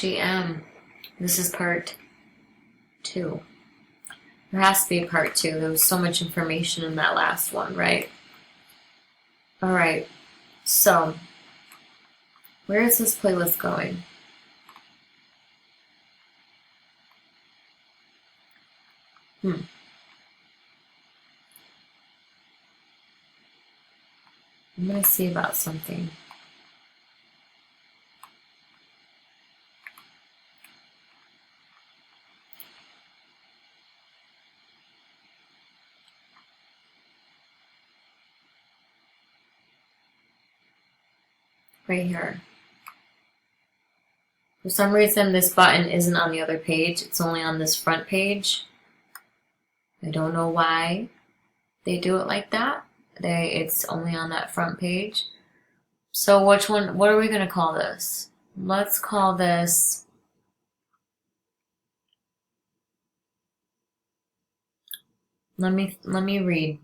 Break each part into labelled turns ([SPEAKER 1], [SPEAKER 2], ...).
[SPEAKER 1] GM. This is part 2. There has to be a part 2. There was so much information in that last one, right? Alright, so where is this playlist going? I'm gonna see about something. Right here. For some reason, this button isn't on the other page. It's only on this front page. I don't know why they do it like that. It's only on that front page. So which one, what are we going to call this? Let's call this let me read.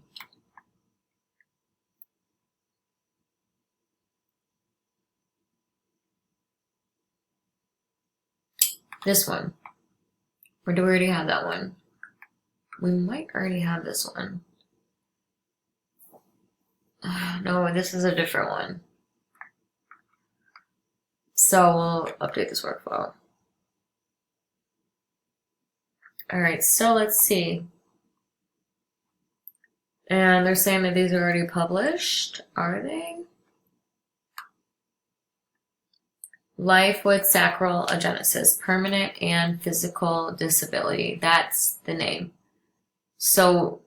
[SPEAKER 1] This one. Or do we already have that one? We might already have this one. No, this is a different one. So we'll update this workflow. Alright, so let's see. And they're saying that these are already published. Are they? Life with sacral agenesis, permanent and physical disability. That's the name. So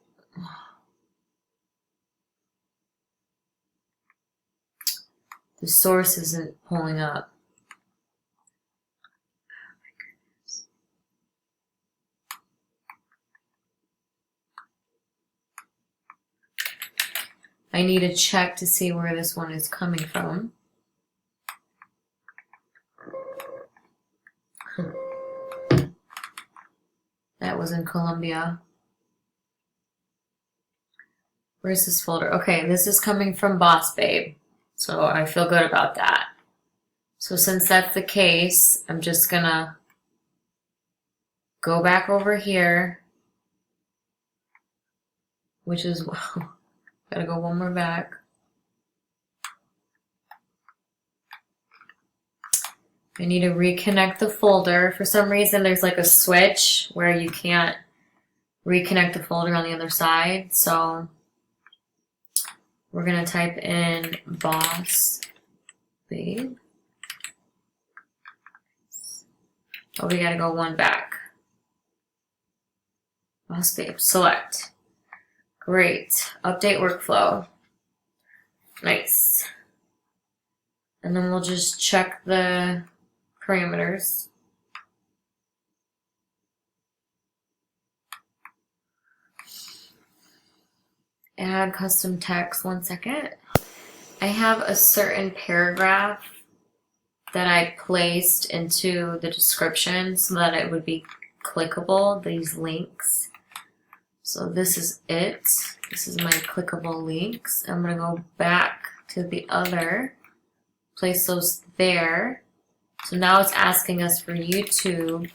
[SPEAKER 1] the source isn't pulling up. Oh my goodness. I need to check to see where this one is coming from. That was in Colombia. Where's this folder? Okay, this is coming from Boss Babe. So I feel good about that. So since that's the case, I'm just gonna go back over here, which is, gotta go one more back. I need to reconnect the folder. For some reason, there's like a switch where you can't reconnect the folder on the other side. So we're gonna type in Boss Babe. Oh, we gotta go one back. Boss Babe, select. Great. Update workflow. Nice. And then we'll just check the parameters. Add custom text, 1 second. I have a certain paragraph that I placed into the description so that it would be clickable, these links. So this is it. This is my clickable links. I'm gonna go back to the other, place those there. So now it's asking us for YouTube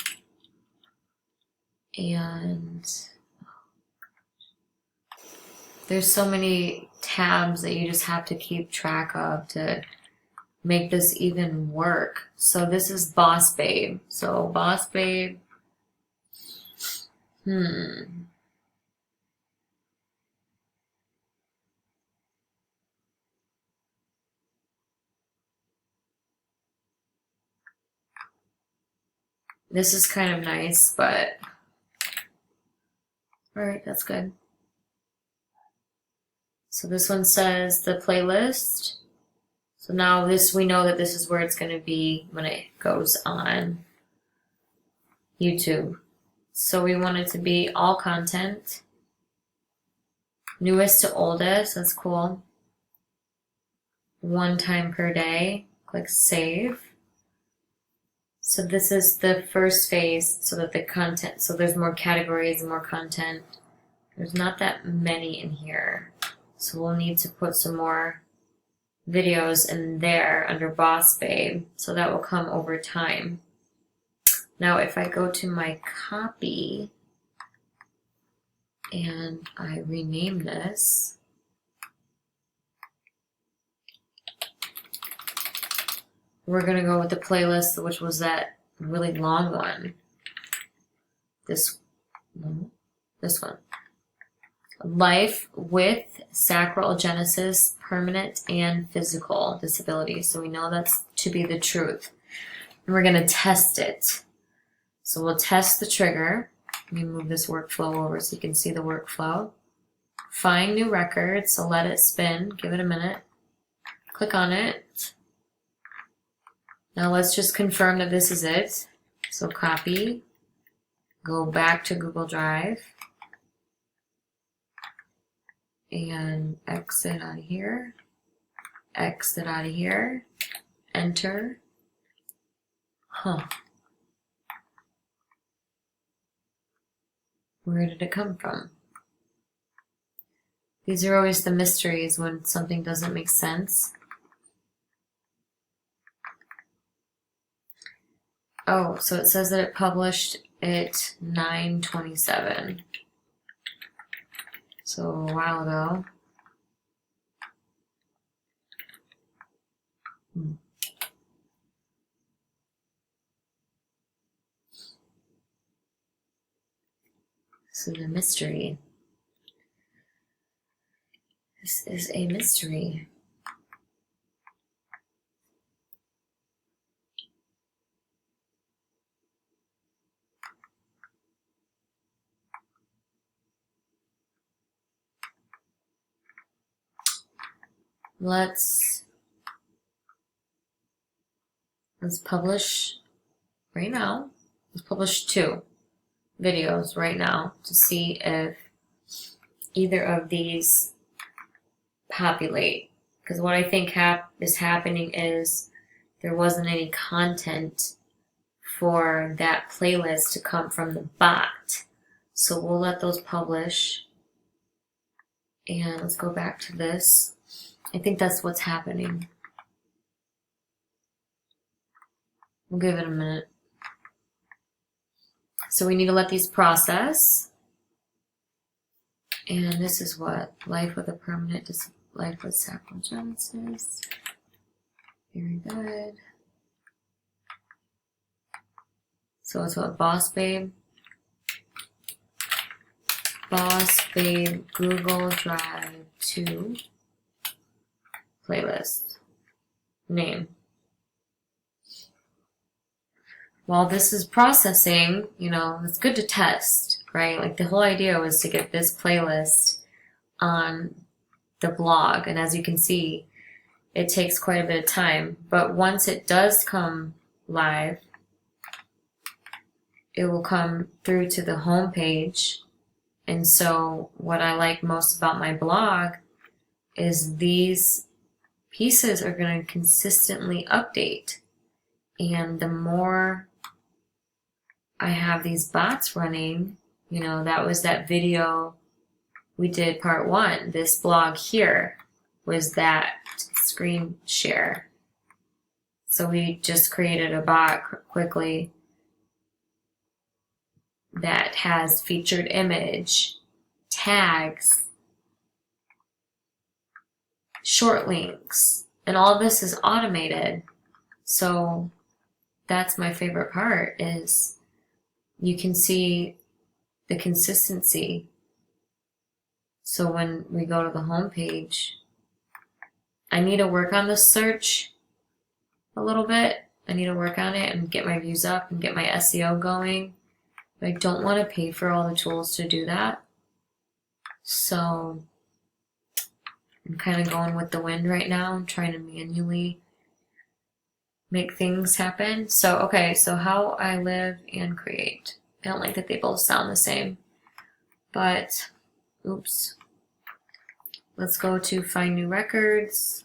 [SPEAKER 1] and there's so many tabs that you just have to keep track of to make this even work. So this is Boss Babe. So Boss Babe. This is kind of nice, but alright, that's good. So this one says the playlist. So now this, we know that this is where it's going to be when it goes on YouTube. So we want it to be all content. Newest to oldest, that's cool. 1 time per day. Click save. So this is the first phase so that the content, so there's more categories and more content. There's not that many in here. So we'll need to put some more videos in there under Boss Babe. So that will come over time. Now if I go to my copy and I rename this, we're going to go with the playlist, which was that really long one. This one. Life with sacral agenesis, permanent and physical disabilities. So we know that's to be the truth. And we're going to test it. So we'll test the trigger. Let me move this workflow over so you can see the workflow. Find new record. So let it spin. Give it a minute. Click on it. Now let's just confirm that this is it. So copy. Go back to Google Drive. And exit out of here. Exit out of here. Enter. Where did it come from? These are always the mysteries when something doesn't make sense. Oh, so it says that it published at 9/27. So a while ago. So the mystery. This is a mystery. Let's publish right now. Let's publish 2 videos right now to see if either of these populate. Because what I think is happening is there wasn't any content for that playlist to come from the bot. So we'll let those publish. And let's go back to this. I think that's what's happening. We'll give it a minute. So we need to let these process. And this is what? Life with a permanent life with sacral agenesis. Very good. So it's what? Boss Babe. Boss Babe Google Drive 2 playlist. Name. While this is processing, you know, it's good to test, right? Like the whole idea was to get this playlist on the blog. And as you can see, it takes quite a bit of time. But once it does come live, it will come through to the home page. And so what I like most about my blog is these pieces are going to consistently update. And the more I have these bots running, you know, that was that video we did part 1. This blog here was that screen share. So we just created a bot quickly that has featured image, tags, short links, and all this is automated. So that's my favorite part, is you can see the consistency. So when we go to the home page, I need to work on the search a little bit. I need to work on it and get my views up and get my SEO going. But I don't want to pay for all the tools to do that. So I'm kind of going with the wind right now. I'm trying to manually make things happen. So, okay, so how I live and create. I don't like that they both sound the same. But, oops. Let's go to find new records.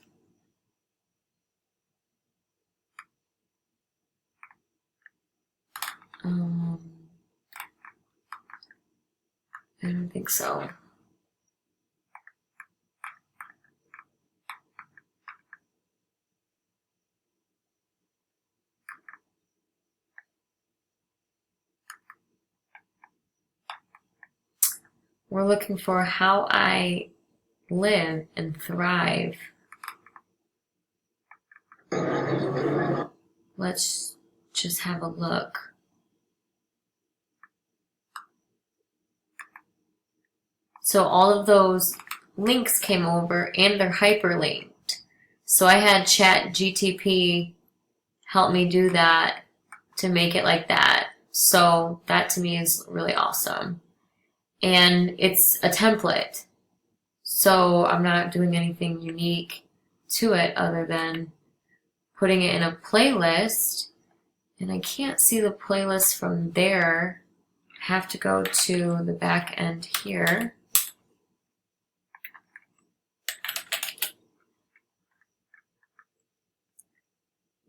[SPEAKER 1] I don't think so. we're looking for how I live and thrive. Let's just have a look. So all of those links came over and they're hyperlinked. So I had ChatGTP help me do that to make it like that. So that to me is really awesome. And it's a template. So I'm not doing anything unique to it other than putting it in a playlist. And I can't see the playlist from there. I have to go to the back end here.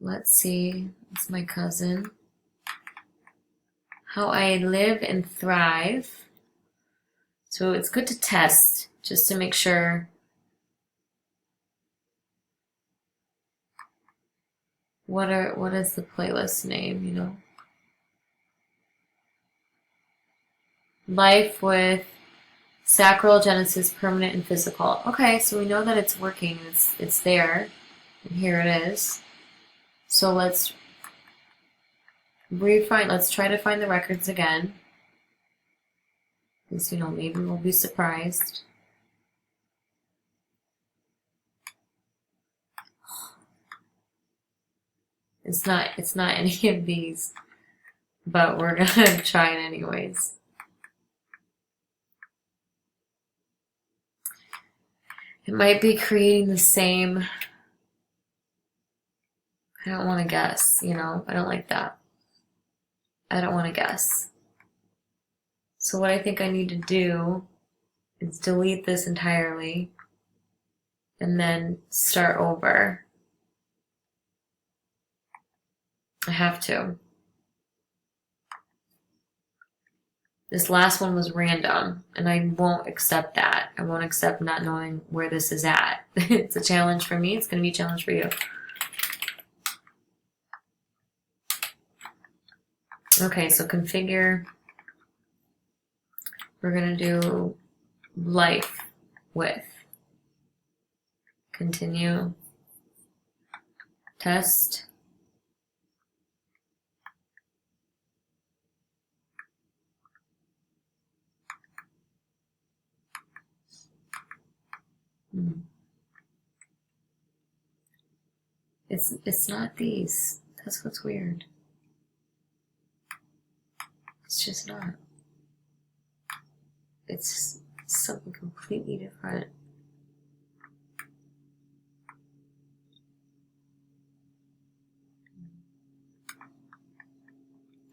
[SPEAKER 1] Let's see, it's my cousin. How I live and thrive. So it's good to test just to make sure what is the playlist name, you know? Life with Sacral, Genesis, Permanent, and Physical. Okay, so we know that it's working. It's there. And here it is. So let's try to find the records again. Because, you know, maybe we'll be surprised. It's not any of these, but we're gonna try it anyways. It might be creating the same. I don't want to guess, you know, I don't like that. I don't want to guess. So what I think I need to do is delete this entirely and then start over. I have to. This last one was random, and I won't accept that. I won't accept not knowing where this is at. It's a challenge for me. It's going to be a challenge for you. Okay, so configure. We're going to do life with. Continue. Test. It's not these. That's what's weird. It's just not. It's something completely different.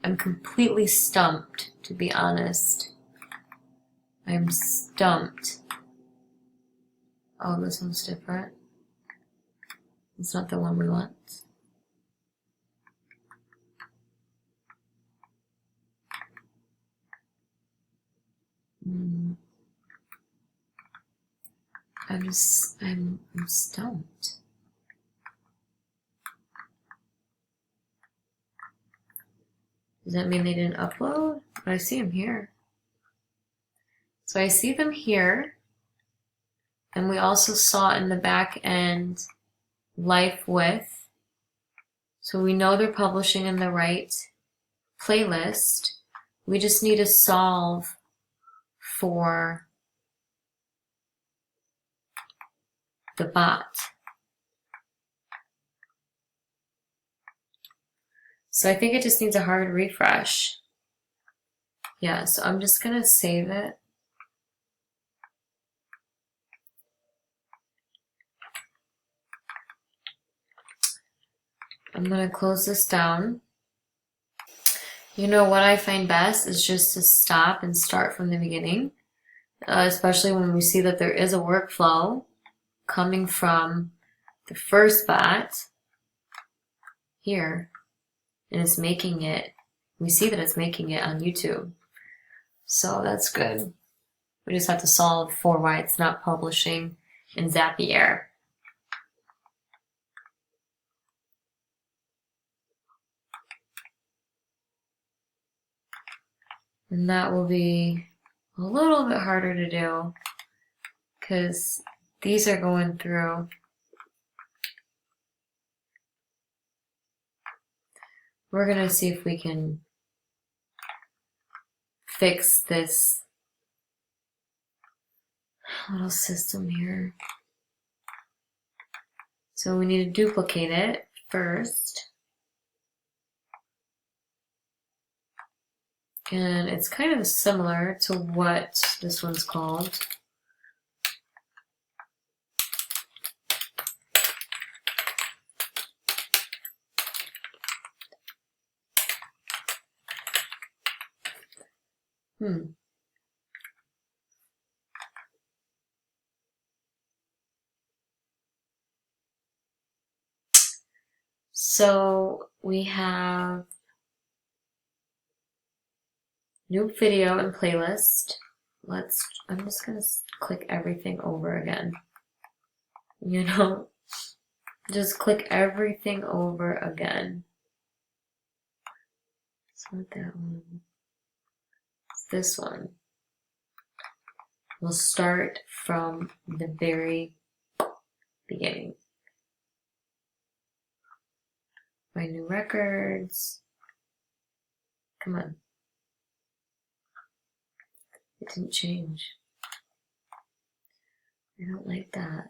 [SPEAKER 1] I'm completely stumped, to be honest. I'm stumped. Oh, this one's different. It's not the one we want. I'm stumped. Does that mean they didn't upload? But I see them here. So I see them here. And we also saw in the back end life with. So we know they're publishing in the right playlist. We just need to solve for the bot. So I think it just needs a hard refresh. Yeah, so I'm just gonna save it. I'm gonna close this down. You know what I find best is just to stop and start from the beginning, especially when we see that there is a workflow coming from the first bot here, and it's making it, we see that it's making it on YouTube. So that's good. We just have to solve for why it's not publishing in Zapier. And that will be a little bit harder to do because these are going through. We're going to see if we can fix this little system here. So we need to duplicate it first. And it's kind of similar to what this one's called. So we have new video and playlist. I'm just gonna click everything over again. You know, just click everything over again. It's not that one. It's this one. We'll start from the very beginning. My new records. Come on. It didn't change. I don't like that.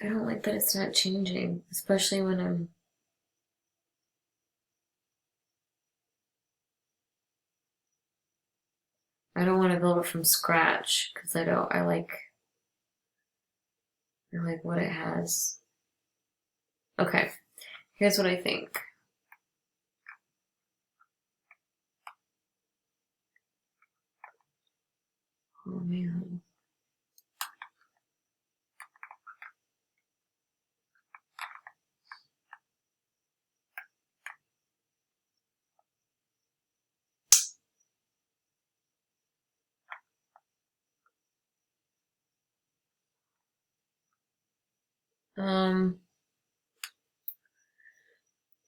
[SPEAKER 1] I don't like that it's not changing, especially when I don't want to build it from scratch because I like what it has. Okay, here's what I think. Oh man.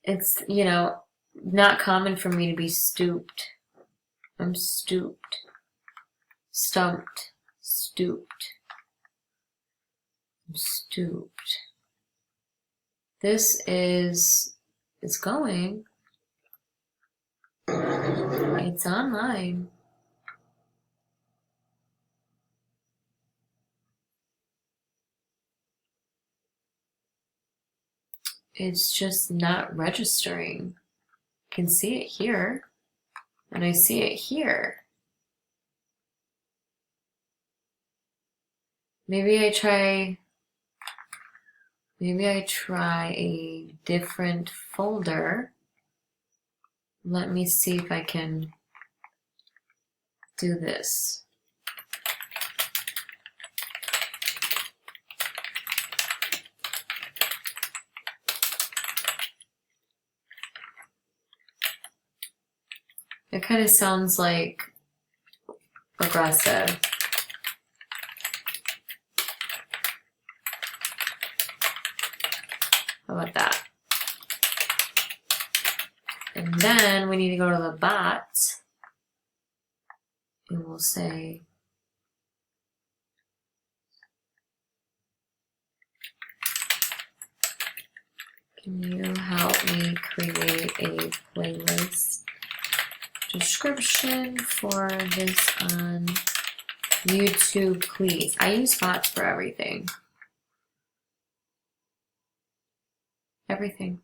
[SPEAKER 1] It's, not common for me to be stooped. I'm stooped. Stumped. Stooped. I'm stooped. This is, it's going. It's online. It's just not registering. I can see it here, and I see it here. Maybe I try a different folder. Let me see if I can do this. It kind of sounds like aggressive. How about that? And then we need to go to the bot and we'll say, can you help me create a playlist description for this on YouTube, please? I use bots for everything. Everything.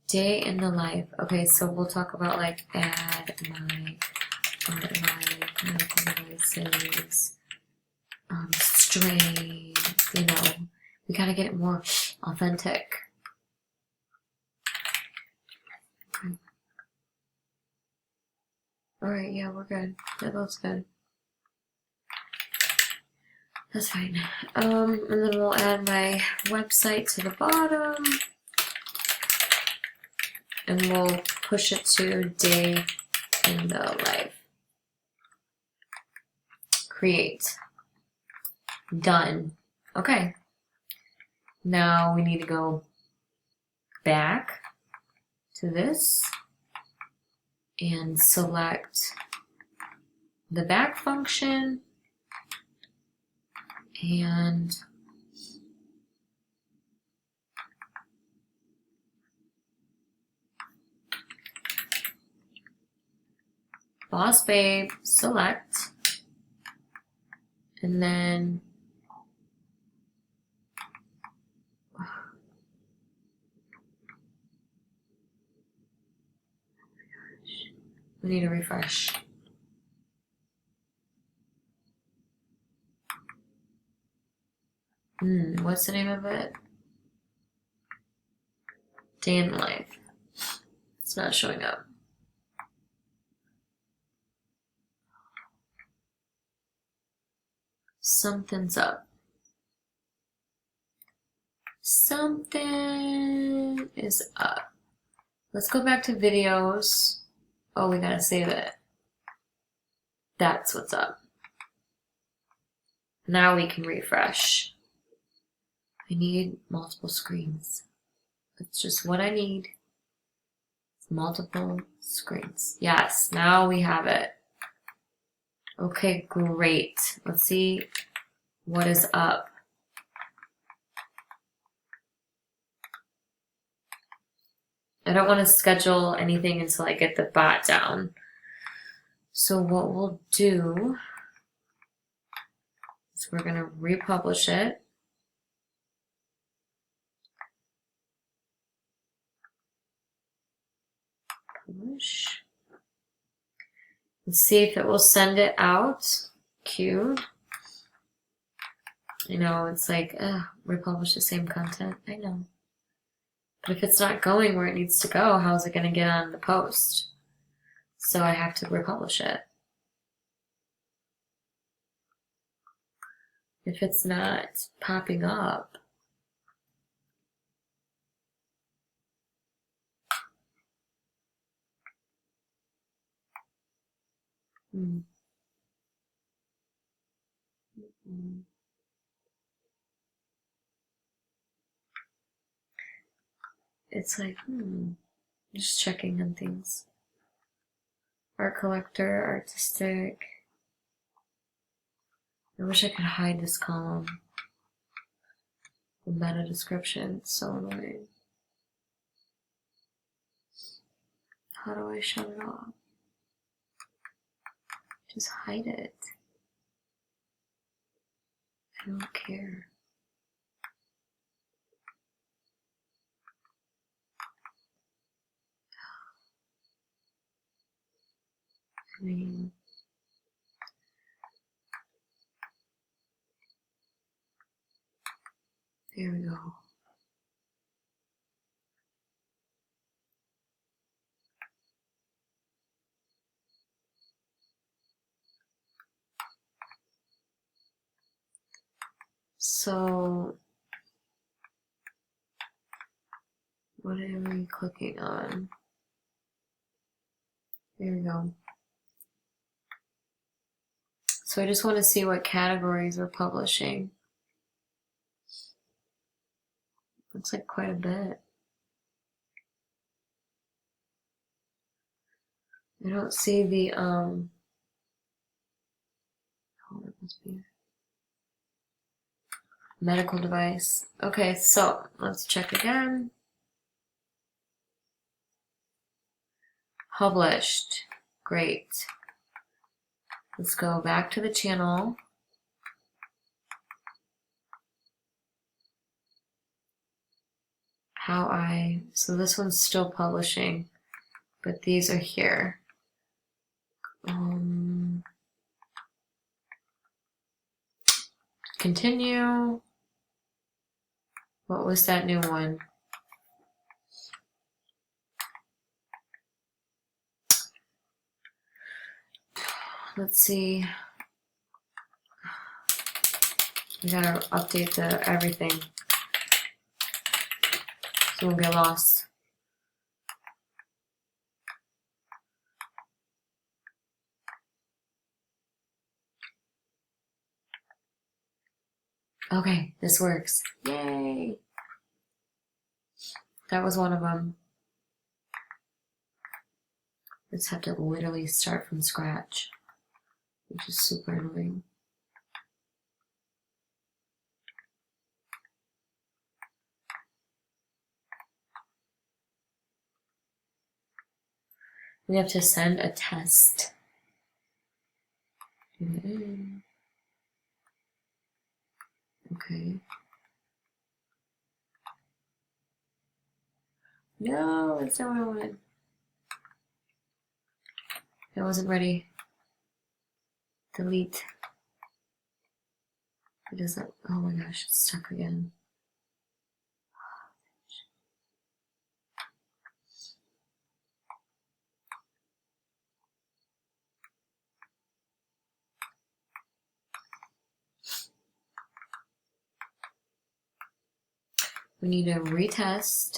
[SPEAKER 1] Day in the life. Okay, so we'll talk about like add my medical devices, strain, we gotta get it more authentic. Okay. Alright, yeah, we're good. That looks good. That's fine. And then we'll add my website to the bottom. And we'll push it to day in the life. Create. Done. Okay. Now we need to go back to this and select the back function and Boss Babe, select, and then we need to refresh. What's the name of it? Day in life. It's not showing up. Something's up. Something is up. Let's go back to videos. Oh, we gotta save it. That's what's up. Now we can refresh. I need multiple screens. That's just what I need. It's multiple screens. Yes, now we have it. Okay, great. Let's see what is up. I don't want to schedule anything until I get the bot down. So what we'll do is we're going to republish it. Publish. Let's see if it will send it out. Queued. I know, it's like, republish the same content. I know. But if it's not going where it needs to go, how is it going to get on the post? So I have to republish it. If it's not popping up, it's like, just checking on things. Art collector, artistic. I wish I could hide this column. The meta description, it's so annoying. How do I shut it off? Just hide it. I don't care. I mean, there we go. So, what am I clicking on? There we go. So I just want to see what categories we're publishing. Looks like quite a bit. I don't see the, oh, it must be medical device. Okay, so let's check again. Published. Great. Let's go back to the channel. So this one's still publishing, but these are here. Continue. What was that new one? Let's see. We gotta update everything so we won't get lost. Okay, this works. Yay! That was one of them. Just have to literally start from scratch, which is super annoying. We have to send a test. Okay. No, that's not what I wanted. I wasn't ready. Delete. It doesn't. Oh my gosh, it's stuck again. We need to retest.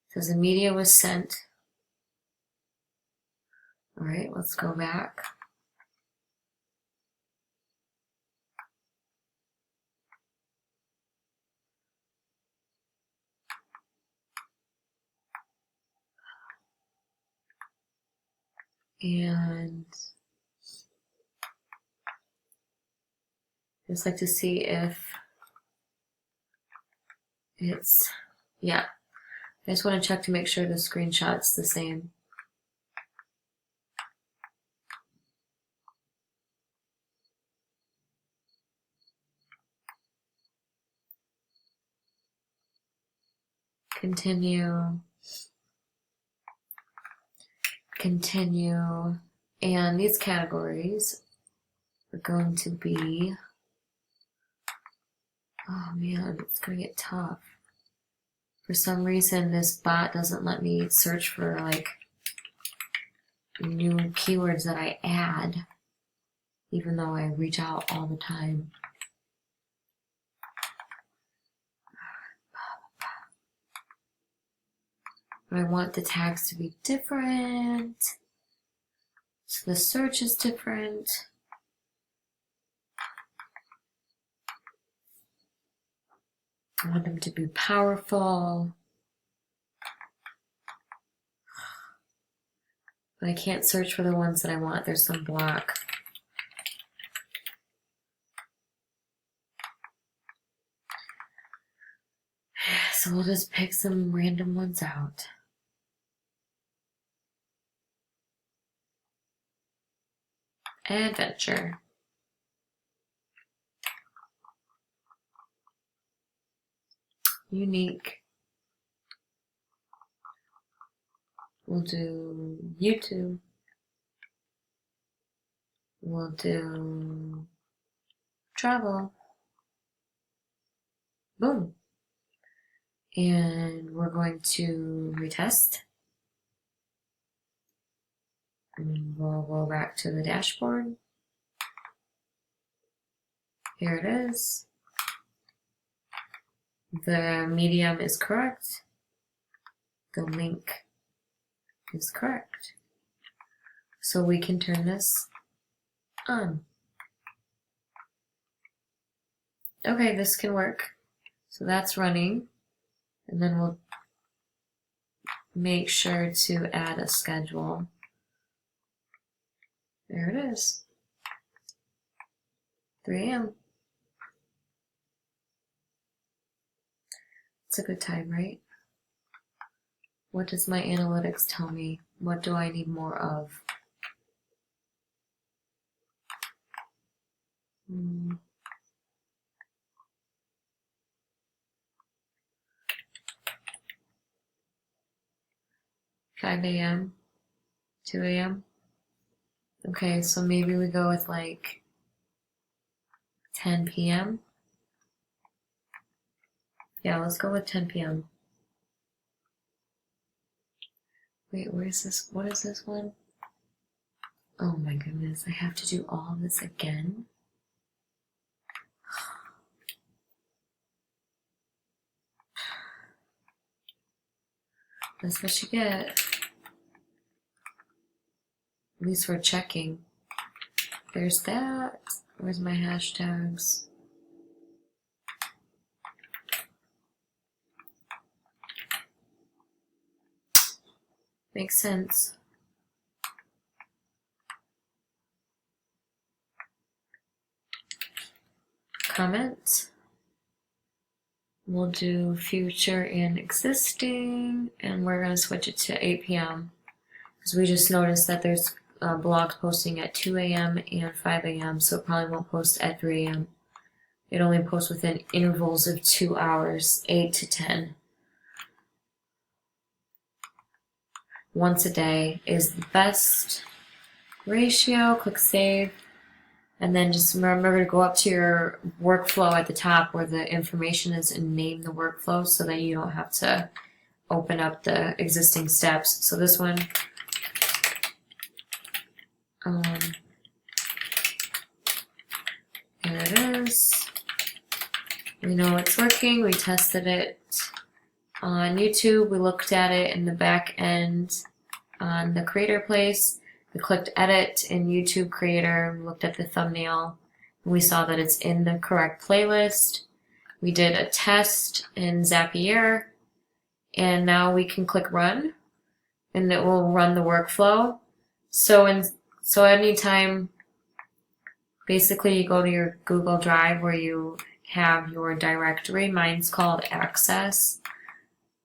[SPEAKER 1] It says the media was sent. All right, let's go back. And just like to see if it's, yeah. I just want to check to make sure the screenshot's the same. Continue. Continue. And these categories are going to be, oh man, it's going to get tough. For some reason, this bot doesn't let me search for like new keywords that I add, even though I reach out all the time. But I want the tags to be different, so the search is different. I want them to be powerful. But I can't search for the ones that I want. There's some block. So we'll just pick some random ones out. Adventure. Unique. We'll do YouTube. We'll do travel. Boom. And we're going to retest. And we'll go back to the dashboard. Here it is. The medium is correct. The link is correct. So we can turn this on. Okay, this can work. So that's running. And then we'll make sure to add a schedule. There it is. 3 a.m. It's a good time, right? What does my analytics tell me? What do I need more of? 5 a.m. 2 a.m. Okay, so maybe we go with like 10 p.m. Yeah, let's go with 10 p.m. Wait, where is this? What is this one? Oh my goodness, I have to do all this again? That's what you get. At least we're checking. There's that. Where's my hashtags? Makes sense. Comments. We'll do future and existing, and we're going to switch it to 8 p.m. because we just noticed that there's blogs posting at 2 a.m. and 5 a.m., so it probably won't post at 3 a.m. It only posts within intervals of 2 hours, 8 to 10. Once a day is the best ratio. Click save. And then just remember to go up to your workflow at the top where the information is and name the workflow so that you don't have to open up the existing steps. So this one, there it is. We know it's working. We tested it on YouTube. We looked at it in the back end on the creator place. We clicked edit in YouTube Creator, we looked at the thumbnail, and we saw that it's in the correct playlist. We did a test in Zapier, and now we can click run, and it will run the workflow. So anytime, basically you go to your Google Drive where you have your directory, mine's called Access.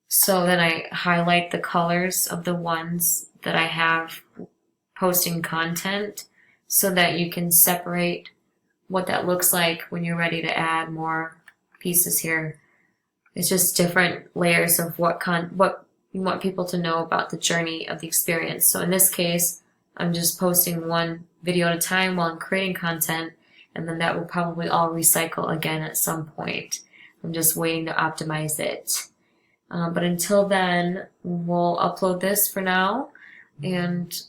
[SPEAKER 1] So then I highlight the colors of the ones that I have posting content so that you can separate what that looks like when you're ready to add more pieces here. It's just different layers of what you want people to know about the journey of the experience. So in this case, I'm just posting one video at a time while I'm creating content, and then that will probably all recycle again at some point. I'm just waiting to optimize it. But until then, we'll upload this for now and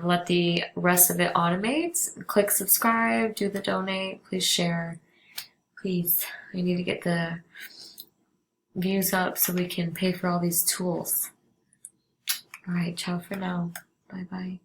[SPEAKER 1] let the rest of it automate. Click subscribe, do the donate, please share. Please, I need to get the views up so we can pay for all these tools. Alright, ciao for now. Bye bye.